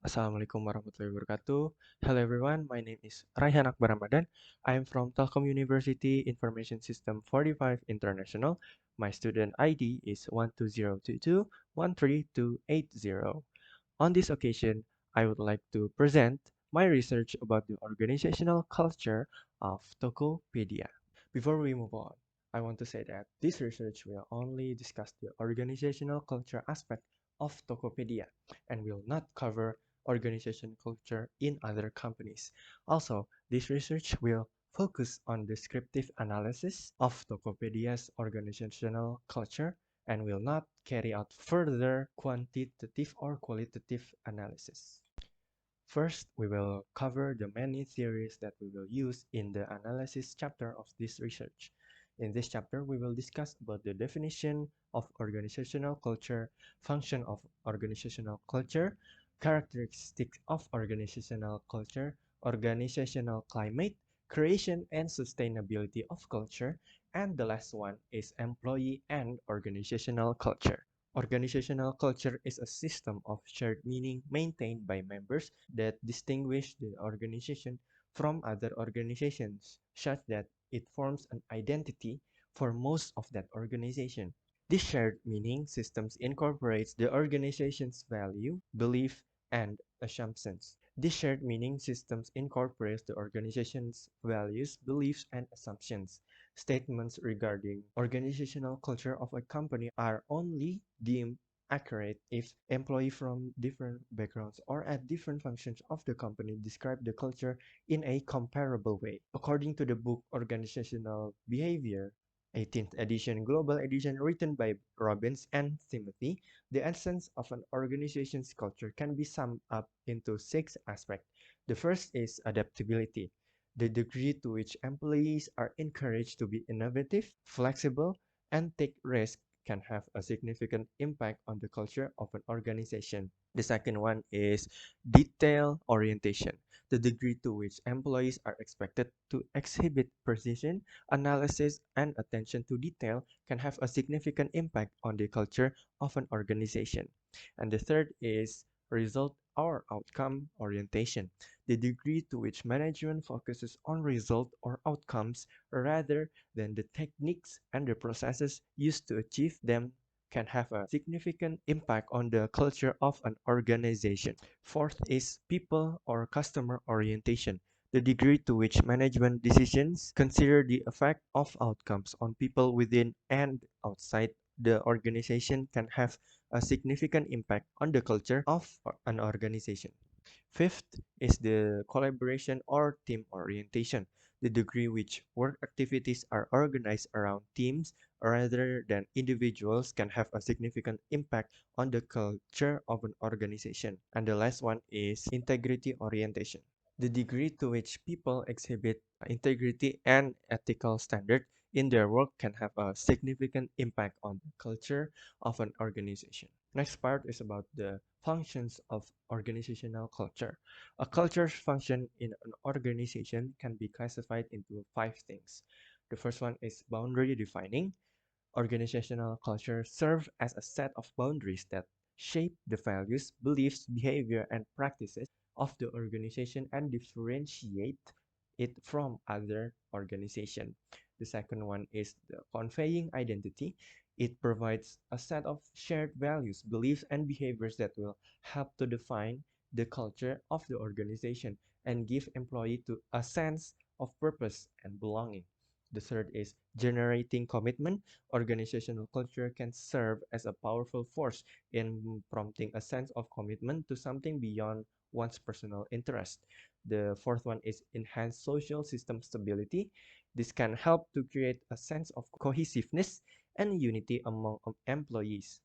Assalamualaikum warahmatullahi wabarakatuh. Hello everyone, my name is Raihan Akbar Ramadan. I am from Telkom University Information System 45 International. My student ID is 12022132280. On this occasion, I would like to present my research about the organizational culture of Tokopedia. Before we move on, I want to say that this research will only discuss the organizational culture aspect of Tokopedia and will not cover organization culture in other companies. Also, this research will focus on descriptive analysis of Tokopedia's organizational culture and will not carry out further quantitative or qualitative analysis. First, we will cover the many theories that we will use in the analysis chapter of this research. In this chapter, we will discuss about the definition of organizational culture, function of organizational culture, characteristics of organizational culture, organizational climate, creation and sustainability of culture, and the last one is employee and organizational culture. Organizational culture is a system of shared meaning maintained by members that distinguish the organization from other organizations, such that it forms an identity for most of that organization. This shared meaning systems incorporates the organization's value, belief, and assumptions. This shared meaning systems incorporates the organization's values, beliefs, and assumptions. Statements regarding organizational culture of a company are only deemed accurate if employees from different backgrounds or at different functions of the company describe the culture in a comparable way. According to the book Organizational Behavior, 18th edition global edition written by Robbins and Timothy, the essence of an organization's culture can be summed up into six aspects. The first is adaptability, the degree to which employees are encouraged to be innovative, flexible, and take risks can have a significant impact on the culture of an organization. The second one is detail orientation, the degree to which employees are expected to exhibit precision, analysis, and attention to detail can have a significant impact on the culture of an organization. And the third is result or outcome orientation, the degree to which management focuses on result or outcomes rather than the techniques and the processes used to achieve them can have a significant impact on the culture of an organization. Fourth is people or customer orientation, the degree to which management decisions consider the effect of outcomes on people within and outside the organization can have a significant impact on the culture of an organization. Fifth is the collaboration or team orientation, the degree which work activities are organized around teams rather than individuals can have a significant impact on the culture of an organization. And the last one is integrity orientation, the degree to which people exhibit integrity and ethical standard in their work can have a significant impact on the culture of an organization. Next part is about the functions of organizational culture. A culture's function in an organization can be classified into five things. The first one is boundary defining. Organizational culture serves as a set of boundaries that shape the values, beliefs, behavior, and practices of the organization and differentiate it from other organizations. The second one is the conveying identity. It provides a set of shared values, beliefs, and behaviors that will help to define the culture of the organization and give employee to a sense of purpose and belonging. The third is generating commitment. Organizational culture can serve as a powerful force in prompting a sense of commitment to something beyond one's personal interest. The fourth one is enhance social system stability. This can help to create a sense of cohesiveness and unity among employees.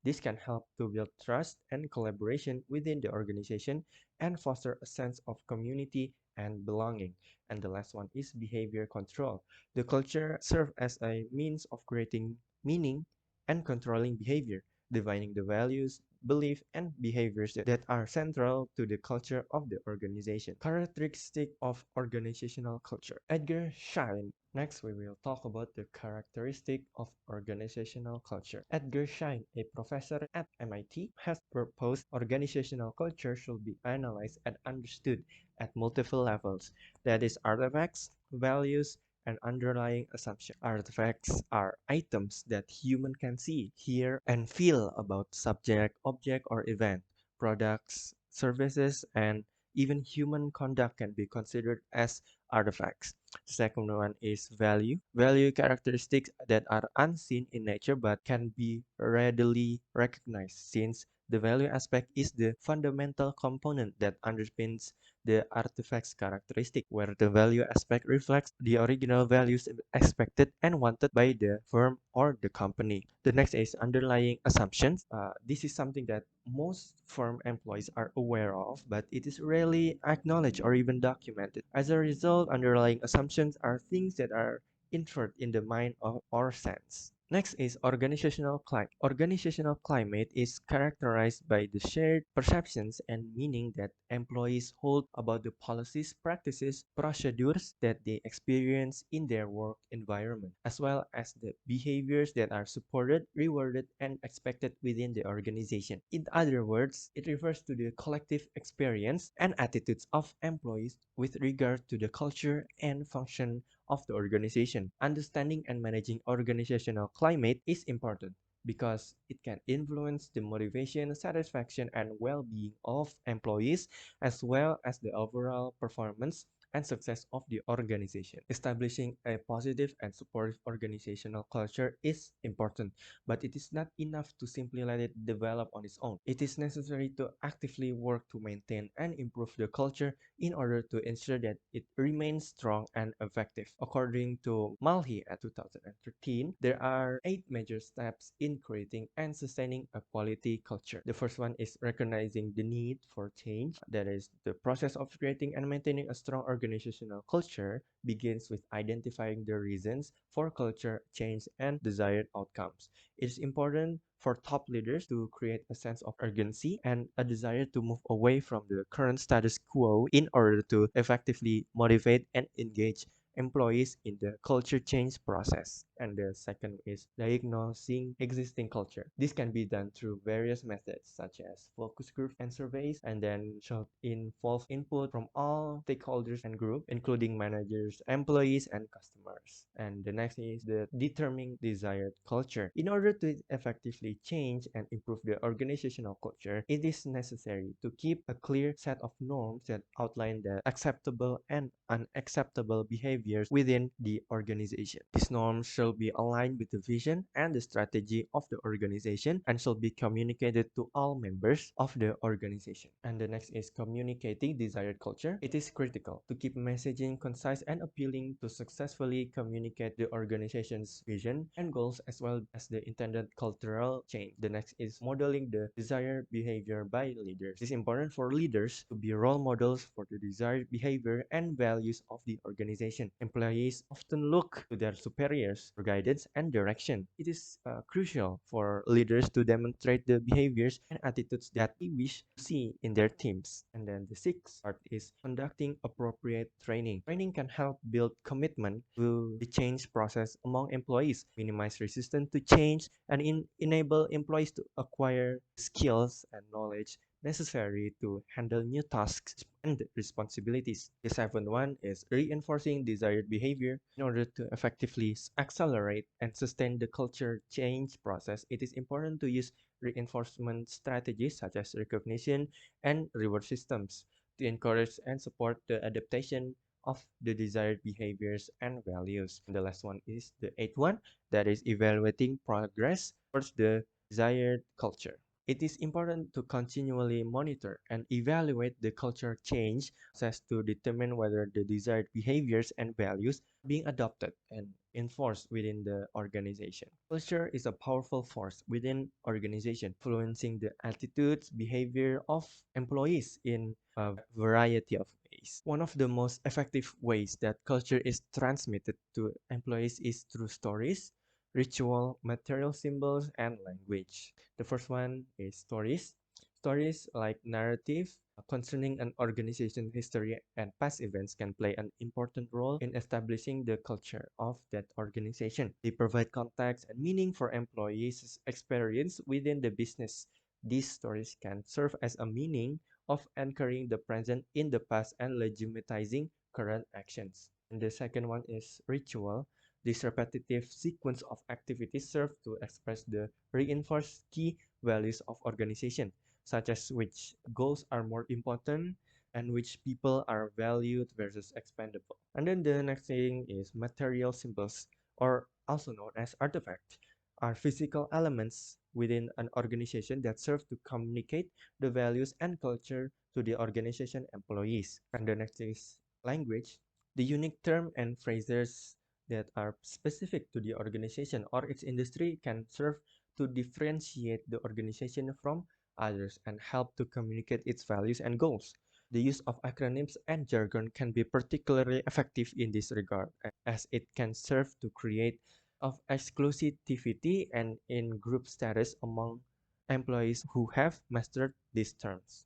This can help to build trust and collaboration within the organization and foster a sense of community and belonging. And the last one is behavior control. The culture serves as a means of creating meaning and controlling behavior, defining the values, beliefs, and behaviors that are central to the culture of the organization. Characteristic of organizational culture. Edgar Schein. Next, we will talk about the characteristic of organizational culture. Edgar Schein, a professor at MIT, has proposed organizational culture should be analyzed and understood at multiple levels. That is, artifacts, values, and underlying assumption. Artifacts are items that human can see, hear, and feel about subject, object, or event. Products, services, and even human conduct can be considered as artifacts. The second one is value. Value characteristics that are unseen in nature but can be readily recognized, since the value aspect is the fundamental component that underpins the artifact's characteristic, where the value aspect reflects the original values expected and wanted by the firm or the company. The next is underlying assumptions. This is something that most firm employees are aware of, but it is rarely acknowledged or even documented. As a result, underlying assumptions are things that are inferred in the mind or sense. Next is organizational climate. Organizational climate is characterized by the shared perceptions and meaning that employees hold about the policies, practices, procedures that they experience in their work environment, as well as the behaviors that are supported, rewarded, and expected within the organization. In other words, it refers to the collective experience and attitudes of employees with regard to the culture and function of the organization. Understanding and managing organizational climate is important because it can influence the motivation, satisfaction, and well being of employees, as well as the overall performance and success of the organization. Establishing a positive and supportive organizational culture is important, but it is not enough to simply let it develop on its own. It is necessary to actively work to maintain and improve the culture in order to ensure that it remains strong and effective. According to Malhi at 2013, there are 8 major steps in creating and sustaining a quality culture. The first one is recognizing the need for change. That is, the process of creating and maintaining a strong organizational culture begins with identifying the reasons for culture change and desired outcomes. It is important for top leaders to create a sense of urgency and a desire to move away from the current status quo in order to effectively motivate and engage employees in the culture change process. And the second is diagnosing existing culture. This can be done through various methods such as focus groups and surveys, and then should involve input from all stakeholders and groups, including managers, employees, and customers. And the next is the determining desired culture. In order to effectively change and improve the organizational culture, it is necessary to keep a clear set of norms that outline the acceptable and unacceptable behaviors within the organization. These norms shall be aligned with the vision and the strategy of the organization and shall be communicated to all members of the organization. And the next is communicating desired culture. It is critical to keep messaging concise and appealing to successfully communicate the organization's vision and goals as well as the intended cultural change. The next is modeling the desired behavior by leaders. It is important for leaders to be role models for the desired behavior and values of the organization. Employees often look to their superiors for guidance and direction. It is crucial for leaders to demonstrate the behaviors and attitudes that they wish to see in their teams. And then the sixth part is conducting appropriate training. Training can help build commitment to the change process among employees, minimize resistance to change, and enable employees to acquire skills and knowledge necessary to handle new tasks and responsibilities. The seventh one is reinforcing desired behavior. In order to effectively accelerate and sustain the culture change process, it is important to use reinforcement strategies such as recognition and reward systems to encourage and support the adaptation of the desired behaviors and values. And the last one is the eighth one, that is evaluating progress towards the desired culture. It is important to continually monitor and evaluate the culture change process to determine whether the desired behaviors and values are being adopted and enforced within the organization. Culture is a powerful force within organization, influencing the attitudes, behavior of employees in a variety of ways. One of the most effective ways that culture is transmitted to employees is through stories, ritual, material symbols, and language. The first one is stories. Stories like narrative concerning an organization history and past events can play an important role in establishing the culture of that organization. They provide context and meaning for employees' experience within the business. These stories can serve as a meaning of anchoring the present in the past and legitimizing current actions. And the second one is ritual. This repetitive sequence of activities serve to express the reinforced key values of organization, such as which goals are more important and which people are valued versus expendable. And then the next thing is material symbols, or also known as artifacts, are physical elements within an organization that serve to communicate the values and culture to the organization employees. And the next is language. The unique term and phrases that are specific to the organization or its industry can serve to differentiate the organization from others and help to communicate its values and goals. The use of acronyms and jargon can be particularly effective in this regard, as it can serve to create of exclusivity and in group status among employees who have mastered these terms.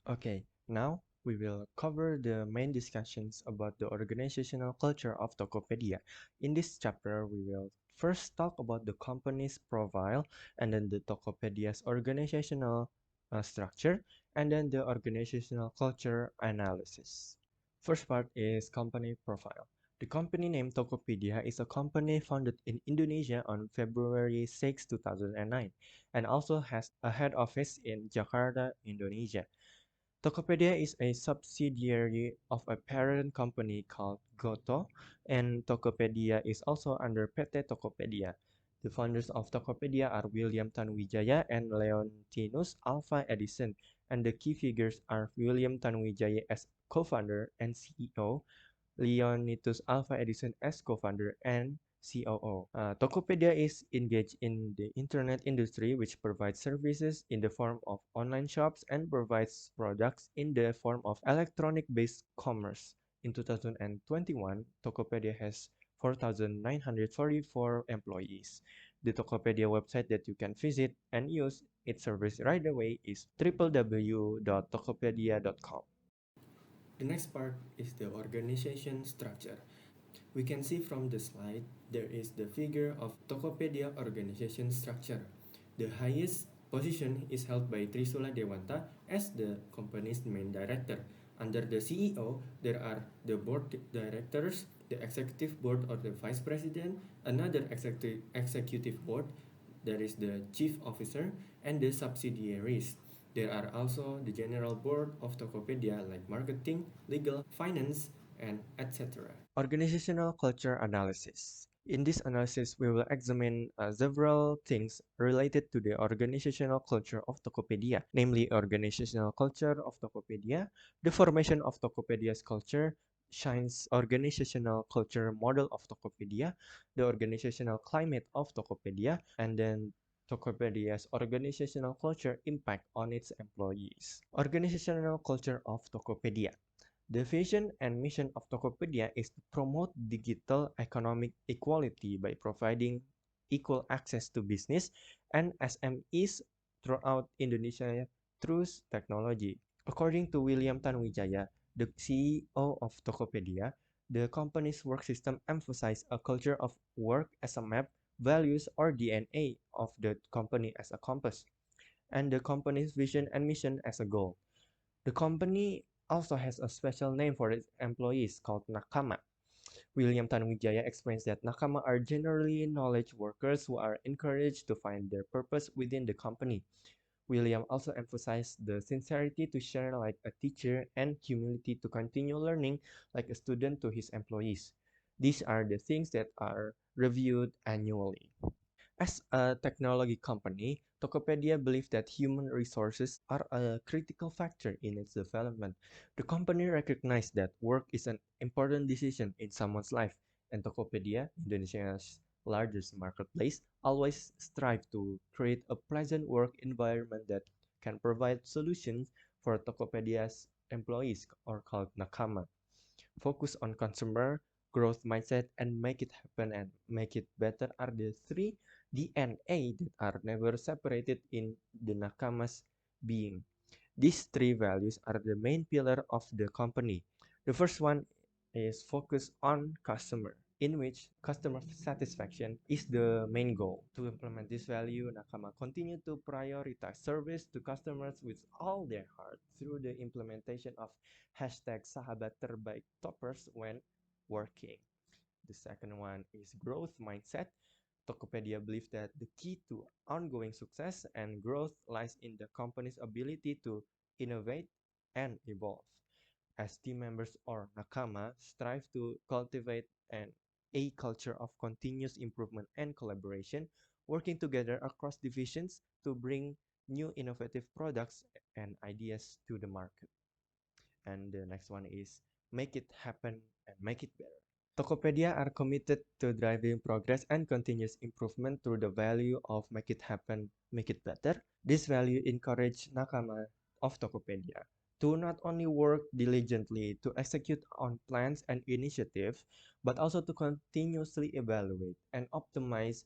Okay, now we will cover the main discussions about the organizational culture of Tokopedia. In this chapter, we will first talk about the company's profile, and then the Tokopedia's organizational structure, and then the organizational culture analysis. First part is company profile. The company name Tokopedia is a company founded in Indonesia on February 6, 2009, and also has a head office in Jakarta, Indonesia. Tokopedia is a subsidiary of a parent company called Goto, and Tokopedia is also under PT Tokopedia. The founders of Tokopedia are William Tanuwijaya and Leontinus Alpha Edison, and the key figures are William Tanuwijaya as co-founder and CEO, Leonidas Alpha Edison as co-founder and COO. Tokopedia is engaged in the internet industry, which provides services in the form of online shops and provides products in the form of electronic-based commerce. In 2021, Tokopedia has 4,944 employees. The Tokopedia website that you can visit and use its service right away is www.tokopedia.com. The next part is the organization structure. We can see from the slide there is the figure of Tokopedia organization structure. The highest position is held by Trisula Dewanta as the company's main director. Under the CEO, there are the board directors, the executive board or the vice president, another executive board, there is the chief officer, and the subsidiaries. There are also the general board of Tokopedia like marketing, legal, finance, and etc. Organizational culture analysis. In this analysis, we will examine several things related to the organizational culture of Tokopedia, namely organizational culture of Tokopedia, the formation of Tokopedia's culture, shines organizational culture model of Tokopedia, the organizational climate of Tokopedia, and then Tokopedia's organizational culture impact on its employees. Organizational culture of Tokopedia. The vision and mission of Tokopedia is to promote digital economic equality by providing equal access to business and SMEs throughout Indonesia through technology. According to William Tanuwijaya, the CEO of Tokopedia, the company's work system emphasizes a culture of work as a map, values, or DNA of the company as a compass, and the company's vision and mission as a goal. The company also has a special name for its employees called Nakama. William Tanuwijaya explains that Nakama are generally knowledge workers who are encouraged to find their purpose within the company. William also emphasized the sincerity to share like a teacher and humility to continue learning like a student to his employees. These are the things that are reviewed annually. As a technology company, Tokopedia believes that human resources are a critical factor in its development. The company recognizes that work is an important decision in someone's life, and Tokopedia, Indonesia's largest marketplace, always strive to create a pleasant work environment that can provide solutions for Tokopedia's employees, or called Nakama. Focus on consumer growth mindset, and make it happen and make it better are the three DNA that are never separated in the Nakama's being. These three values are the main pillar of the company. The first one is focus on customer, in which customer satisfaction is the main goal. To implement this value, Nakama continue to prioritize service to customers with all their heart through the implementation of hashtag Sahabat Terbaik Toppers when working. The second one is growth mindset. Tokopedia believes that the key to ongoing success and growth lies in the company's ability to innovate and evolve. As team members or nakama strive to cultivate a culture of continuous improvement and collaboration, working together across divisions to bring new innovative products and ideas to the market. And the next one is make it happen and make it better. Tokopedia are committed to driving progress and continuous improvement through the value of make it happen, make it better. This value encourage nakama of Tokopedia to not only work diligently to execute on plans and initiatives, but also to continuously evaluate and optimize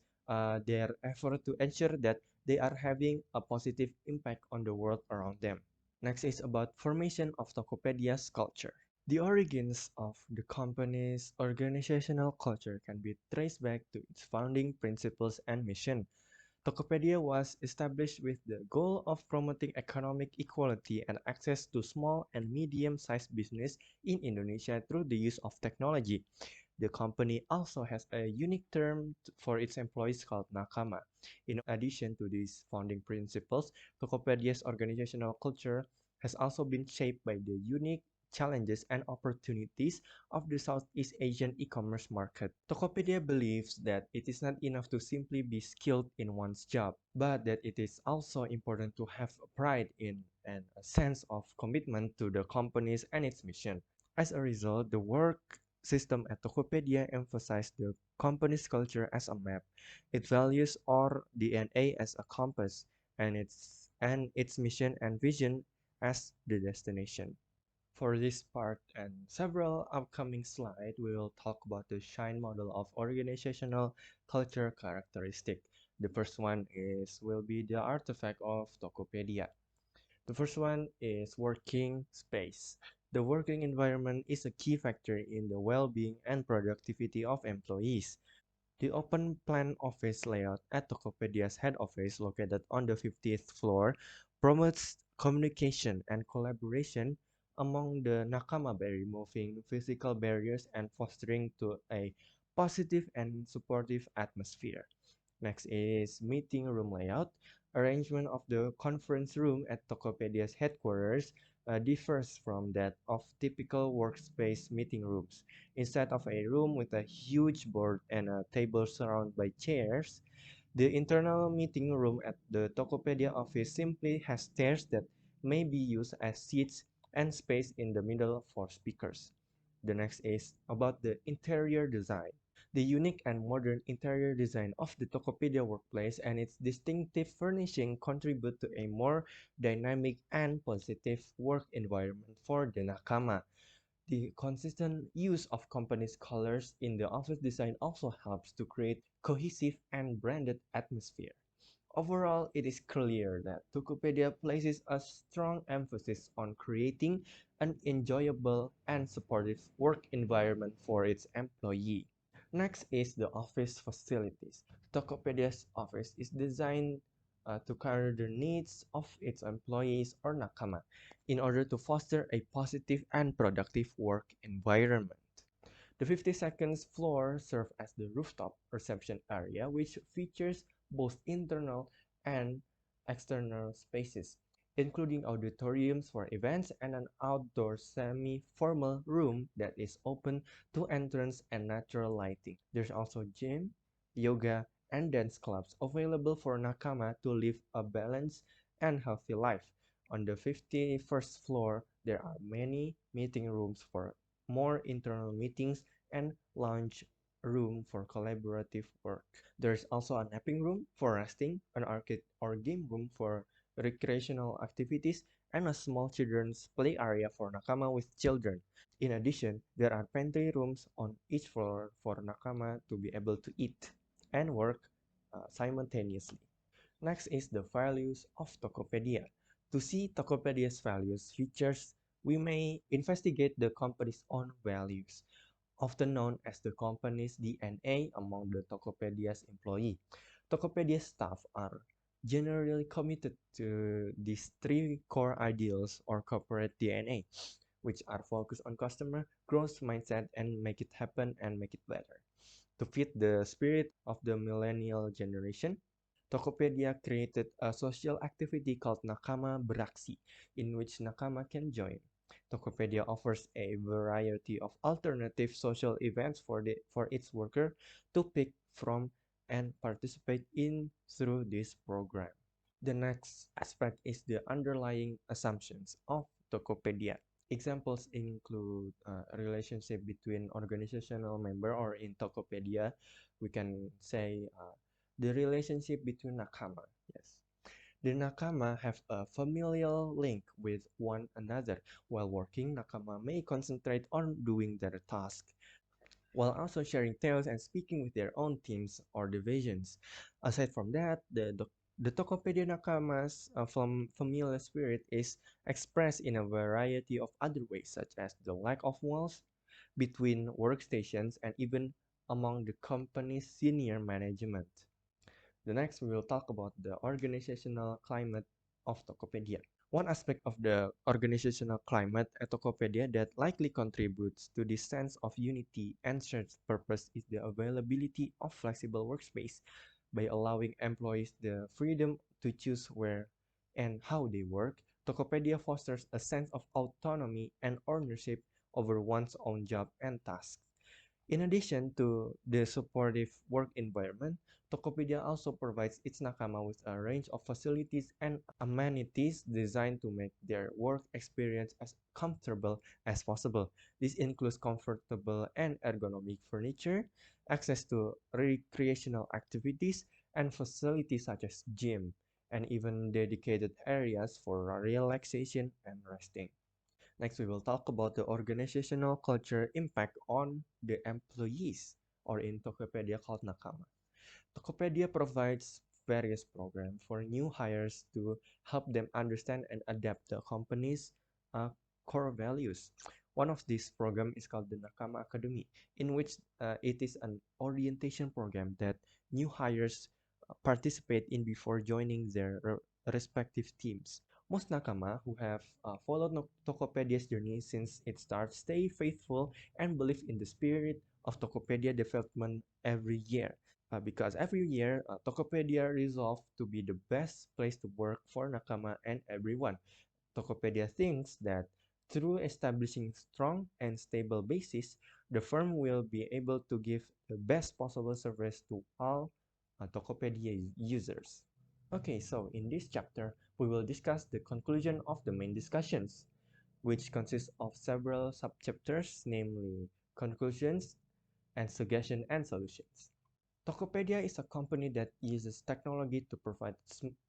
their effort to ensure that they are having a positive impact on the world around them. Next is about formation of Tokopedia's culture. The origins of the company's organizational culture can be traced back to its founding principles and mission. Tokopedia was established with the goal of promoting economic equality and access to small and medium-sized business in Indonesia through the use of technology. The company also has a unique term for its employees called nakama. In addition to these founding principles, Tokopedia's organizational culture has also been shaped by the unique challenges and opportunities of the Southeast Asian e-commerce market. Tokopedia believes that it is not enough to simply be skilled in one's job, but that it is also important to have pride in and a sense of commitment to the companies and its mission. As a result, the work system at Tokopedia emphasized the company's culture as a map, its values or DNA as a compass, and its mission and vision as the destination. For this part and several upcoming slides, we will talk about the SHINE model of organizational culture characteristic. The first one will be the artifact of Tokopedia. The first one is working space. The working environment is a key factor in the well-being and productivity of employees. The open plan office layout at Tokopedia's head office, located on the 50th floor, promotes communication and collaboration among the nakama by removing physical barriers and fostering to a positive and supportive atmosphere. Next is meeting room layout. Arrangement of the conference room at Tokopedia's headquarters differs from that of typical workspace meeting rooms. Instead of a room with a huge board and a table surrounded by chairs, the internal meeting room at the Tokopedia office simply has stairs that may be used as seats and space in the middle for speakers. The next is about the interior design. The unique and modern interior design of the Tokopedia workplace and its distinctive furnishing contribute to a more dynamic and positive work environment for the nakama. The consistent use of company's colors in the office design also helps to create cohesive and branded atmosphere. Overall, it is clear that Tokopedia places a strong emphasis on creating an enjoyable and supportive work environment for its employee. Next is the office facilities. Tokopedia's office is designed to cater the needs of its employees or nakama in order to foster a positive and productive work environment. The 52nd floor serves as the rooftop reception area, which features both internal and external spaces, including auditoriums for events and an outdoor semi-formal room that is open to entrance and natural lighting. There's also gym, yoga, and dance clubs available for nakama to live a balanced and healthy life. On the 51st floor, there are many meeting rooms for more internal meetings and lounge room for collaborative work. There's also a napping room for resting, an arcade or game room for recreational activities, and a small children's play area for nakama with children. In addition, there are pantry rooms on each floor for nakama to be able to eat and work simultaneously. Next is the values of Tokopedia. To see Tokopedia's values features, we may investigate the company's own values, often known as the company's DNA among the Tokopedia's employee. Tokopedia staff are generally committed to these three core ideals or corporate DNA, which are focused on customer growth mindset and make it happen and make it better. To fit the spirit of the millennial generation, Tokopedia created a social activity called Nakama Beraksi, in which Nakama can join. Tokopedia offers a variety of alternative social events for its worker to pick from and participate in through this program. The next aspect is the underlying assumptions of Tokopedia. Examples include a relationship between organizational member, or in Tokopedia, we can say the relationship between nakama. Yes, the nakama have a familial link with one another. While working, nakama may concentrate on doing their task, while also sharing tales and speaking with their own teams or divisions. Aside from that, the Tokopedia Nakama's familial spirit is expressed in a variety of other ways, such as the lack of walls between workstations and even among the company's senior management. The next, we will talk about the organizational climate of Tokopedia. One aspect of the organizational climate at Tokopedia that likely contributes to this sense of unity and shared purpose is the availability of flexible workspace. By allowing employees the freedom to choose where and how they work, Tokopedia fosters a sense of autonomy and ownership over one's own job and tasks. In addition to the supportive work environment, Tokopedia also provides its nakama with a range of facilities and amenities designed to make their work experience as comfortable as possible. This includes comfortable and ergonomic furniture, access to recreational activities, and facilities such as gym, and even dedicated areas for relaxation and resting. Next, we will talk about the organizational culture impact on the employees, or in Tokopedia called Nakama. Tokopedia provides various programs for new hires to help them understand and adapt the company's uh, core values. One of these programs is called the Nakama Academy, in which it is an orientation program that new hires participate in before joining their respective teams. Most nakama who have followed Tokopedia's journey since its start stay faithful and believe in the spirit of Tokopedia development every year. Because every year, Tokopedia resolved to be the best place to work for nakama and everyone. Tokopedia thinks that through establishing strong and stable basis, the firm will be able to give the best possible service to all Tokopedia users. Okay, so in this chapter, we will discuss the conclusion of the main discussions, which consists of several subchapters, namely conclusions and suggestion and solutions. Tokopedia is a company that uses technology to provide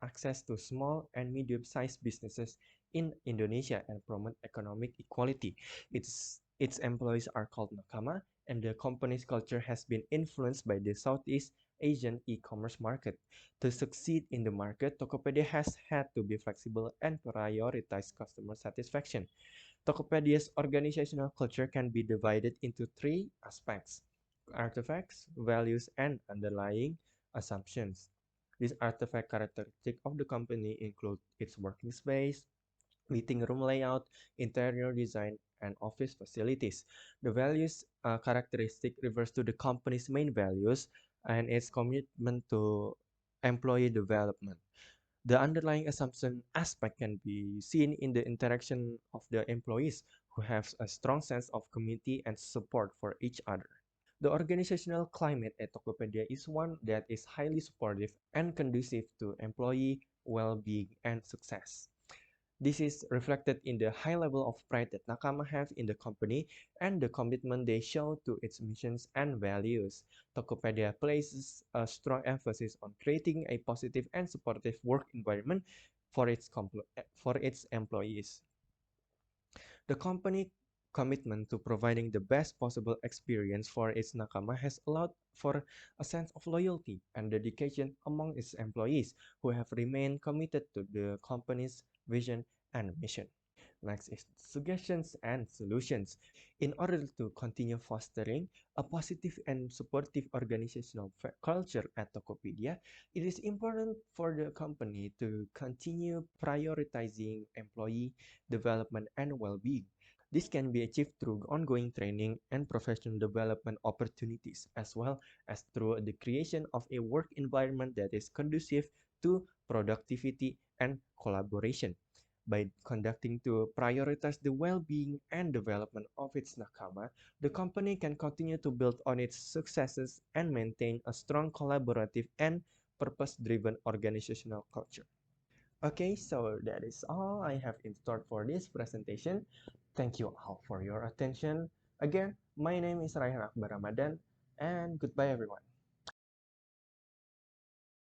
access to small and medium-sized businesses in Indonesia and promote economic equality. Its employees are called nakama, and the company's culture has been influenced by the Southeast Asian e-commerce market. To succeed in the market, Tokopedia has had to be flexible and prioritize customer satisfaction. Tokopedia's organizational culture can be divided into three aspects: artifacts, values, and underlying assumptions. These artifact characteristics of the company include its working space, meeting room layout, interior design, and office facilities. The values characteristic refers to the company's main values and its commitment to employee development. The underlying assumption aspect can be seen in the interaction of the employees, who have a strong sense of community and support for each other. The organizational climate at Tokopedia is one that is highly supportive and conducive to employee well-being and success. This is reflected in the high level of pride that Nakama have in the company and the commitment they show to its missions and values. Tokopedia places a strong emphasis on creating a positive and supportive work environment for its employees. The company commitment to providing the best possible experience for its nakama has allowed for a sense of loyalty and dedication among its employees who have remained committed to the company's vision and mission. Next is suggestions and solutions. In order to continue fostering a positive and supportive organizational culture at Tokopedia, it is important for the company to continue prioritizing employee development and well-being. This can be achieved through ongoing training and professional development opportunities, as well as through the creation of a work environment that is conducive to productivity and collaboration. By conducting to prioritize the well-being and development of its nakama, the company can continue to build on its successes and maintain a strong collaborative and purpose-driven organizational culture. Okay, so that is all I have in store for this presentation. Thank you all for your attention. Again, my name is Raihan Akbar Ramadan, and goodbye everyone.